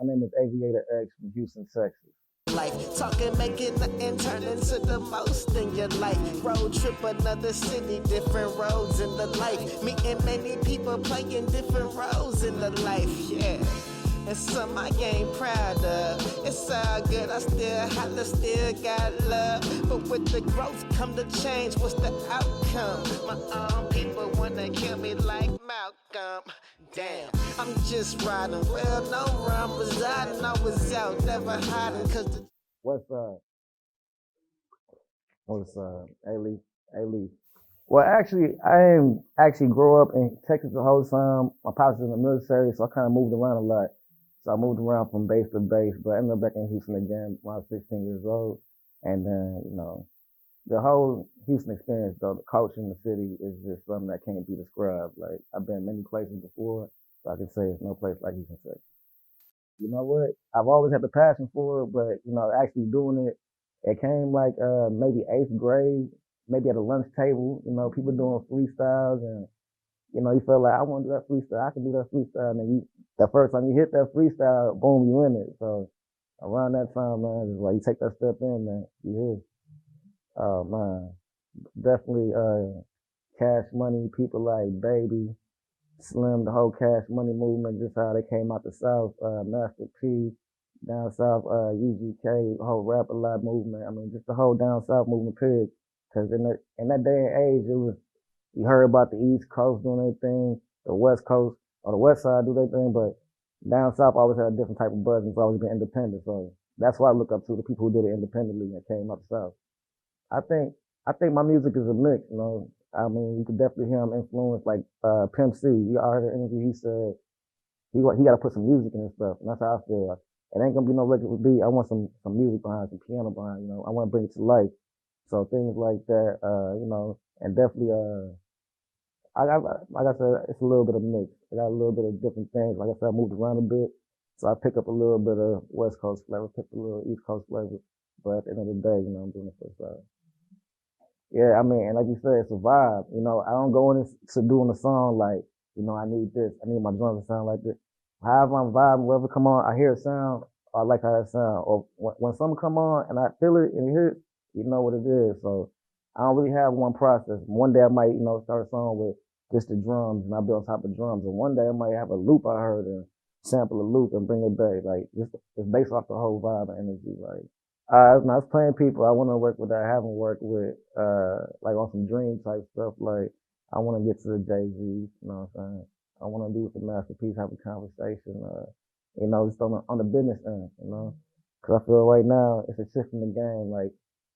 My name is AVSR X from Houston, Texas. Life talking, making nothing turn into the most in your life. Road trip, another city, different roads in the life. Meeting many people playing different roles in the life, yeah. And some I ain't proud of. It's all good, I still holla, still got love. But with the growth come the change, what's the outcome? My own people wanna kill me like Malcolm. Damn, I'm just riding, well, no where I'm residing. I was out, never hiding, cause the What's up? What's up? Hey, Lee. Hey, Lee. Well, actually, I didn't actually grow up in Texas the whole time. My pops was in the military, so I kind of moved around a lot. So I moved around from base to base, but I ended up back in Houston again when I was 16 years old. And then, the whole Houston experience, though, the culture in the city is just something that can't be described. Like, I've been many places before, so I can say it's no place like Houston, Texas. You know what? I've always had the passion for it, but actually doing it, it came like maybe eighth grade, maybe at a lunch table. People doing freestyles, and you felt like I want to do that freestyle. I can do that freestyle, and then the first time you hit that freestyle, boom, you in it. So around that time, man, it's like you take that step in, man, you here. Oh man, definitely Cash Money, people like Baby, Slim, the whole Cash Money movement, just how they came out the South, Master P, down South, UGK, the whole Rapper AV8R movement. I mean, just the whole down South movement period. Because in that day and age, it was, you heard about the East Coast doing their thing, the West Coast, or the West Side do their thing, but down South always had a different type of buzz and it's always been independent. So that's why I look up to the people who did it independently and came out the South. I think I think my music is a mix. I mean, you could definitely hear him influence like Pimp C. You all heard the interview, he said he got to put some music in his stuff, and that's how I feel. Like, it ain't gonna be no regular beat. I want some music behind, some piano behind. I want to bring it to life. So things like that, and definitely I got, like I said, it's a little bit of mix. I got a little bit of different things. Like I said, I moved around a bit, so I pick up a little bit of West Coast flavor, pick up a little East Coast flavor. But at the end of the day, I'm doing it for the side. Yeah, I mean, and like you said, it's a vibe. I don't go into doing a song like, I need this, I need my drums to sound like this. However I'm vibing, whatever come on, I hear a sound, I like how that sound. Or when something come on and I feel it and hear it, you know what it is. So I don't really have one process. One day I might, start a song with just the drums and I'll be on top of drums. And one day I might have a loop I heard and sample a loop and bring it back. Like, it's based off the whole vibe and energy. Like, when I was playing people I want to work with that I haven't worked with, like on some dream type stuff. Like, I want to get to the Jay-Z, you know what I'm saying? I want to be with the masterpiece, have a conversation, just on the business end. Cause I feel right now it's a shift in the game. Like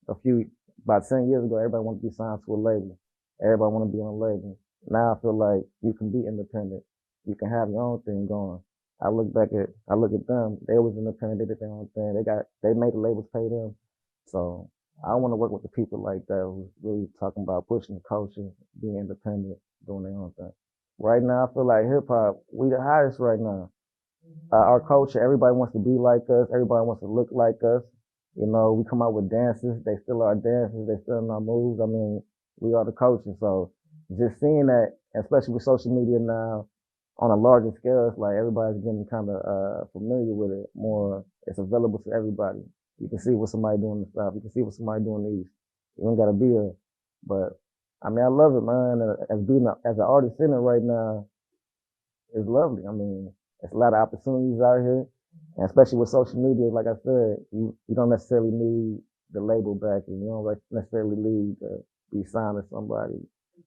about 10 years ago, everybody wanted to be signed to a label. Everybody want to be on a label. Now I feel like you can be independent. You can have your own thing going. I look at them. They was independent, they did their own thing. They made the labels pay them. So I want to work with the people like that who's really talking about pushing the culture, being independent, doing their own thing. Right now, I feel like hip hop, we the highest right now. Our culture, everybody wants to be like us. Everybody wants to look like us. We come out with dances. They still are dances. They still in our moves. I mean, we are the culture. So just seeing that, especially with social media now, on a larger scale, it's like everybody's getting kind of familiar with it more. It's available to everybody. You can see what somebody doing in the South. You can see what somebody doing in the East. You don't gotta be there. But I mean, I love it, man. As an artist in it right now, it's lovely. I mean, it's a lot of opportunities out here, and especially with social media. Like I said, you don't necessarily need the label backing. You don't necessarily need to be signed to somebody.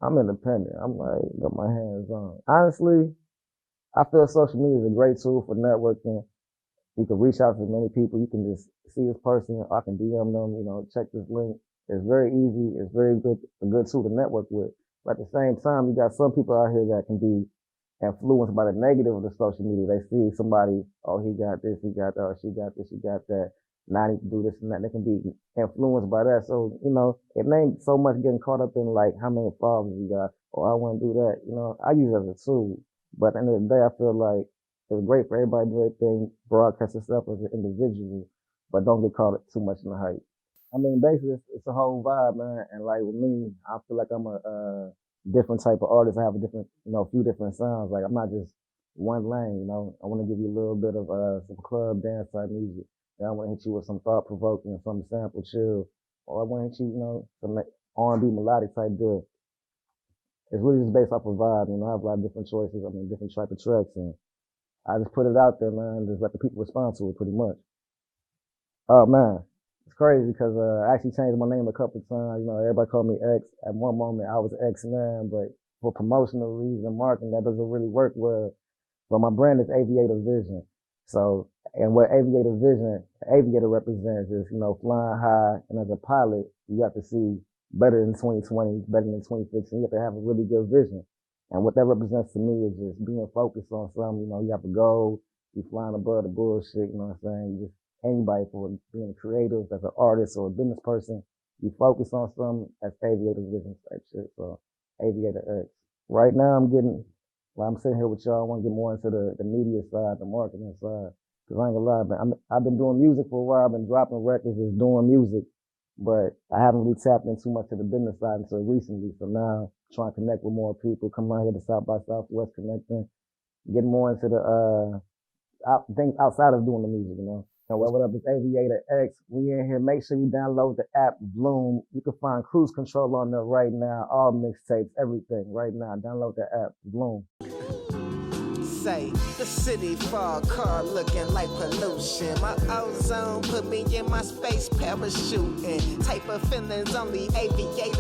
I'm independent. I'm like, got my hands on. Honestly, I feel social media is a great tool for networking. You can reach out to many people. You can just see this person. I can DM them, check this link. It's very easy. It's very good, a good tool to network with. But at the same time, you got some people out here that can be influenced by the negative of the social media. They see somebody, oh, he got this, he got that, or she got this, she got that. Now I need to do this and that. They can be influenced by that. So, it ain't so much getting caught up in like how many followers you got, or I want to do that. I use it as a tool. But at the end of the day, I feel like it's great for everybody to do their thing, broadcast yourself as an individual, but don't get caught up too much in the hype. I mean, basically, it's a whole vibe, man. And like with me, I feel like I'm a different type of artist. I have a different, few different sounds. Like I'm not just one lane, you know. I want to give you a little bit of some club dance type music. Then I want to hit you with some thought provoking and some sample chill. Or I want to hit you, you know, some R&B melodic type deal. It's really just based off of vibe, you know. I have a lot of different choices. I mean, different type of tracks, and I just put it out there, man. Just let the people respond to it, pretty much. Oh man, it's crazy because I actually changed my name a couple of times. You know, everybody called me X. At one moment, I was X9, but for promotional reasons and marketing, that doesn't really work well. But my brand is Aviator Vision. So, and what Aviator Vision, Aviator represents is, you know, flying high. And as a pilot, you have to see better than 2020, better than 2015. You have to have a really good vision. And what that represents to me is just being focused on something. You know, you have a goal, you flying above the bullshit, you know what I'm saying? You just, anybody, for being a creative, as an artist or a business person, you focus on something, that's Aviator Vision type shit. So, Aviator X. Right now, I'm sitting here with y'all. I want to get more into the media side, the marketing side. Cause I ain't gonna lie, man. I've been doing music for a while. I've been dropping records, just doing music, but I haven't really tapped in too much to the business side until recently. So now, trying to connect with more people, come out here to South by Southwest, connecting, getting more into the things outside of doing the music, you know. And what up, it's Aviator X. We in here. Make sure you download the app Vuulm. You can find cruise control on there right now, all mixtapes, everything right now. Download the app Vuulm. Say, the city fog car looking like pollution. My ozone put me in my space parachuting. Type of feelings only aviators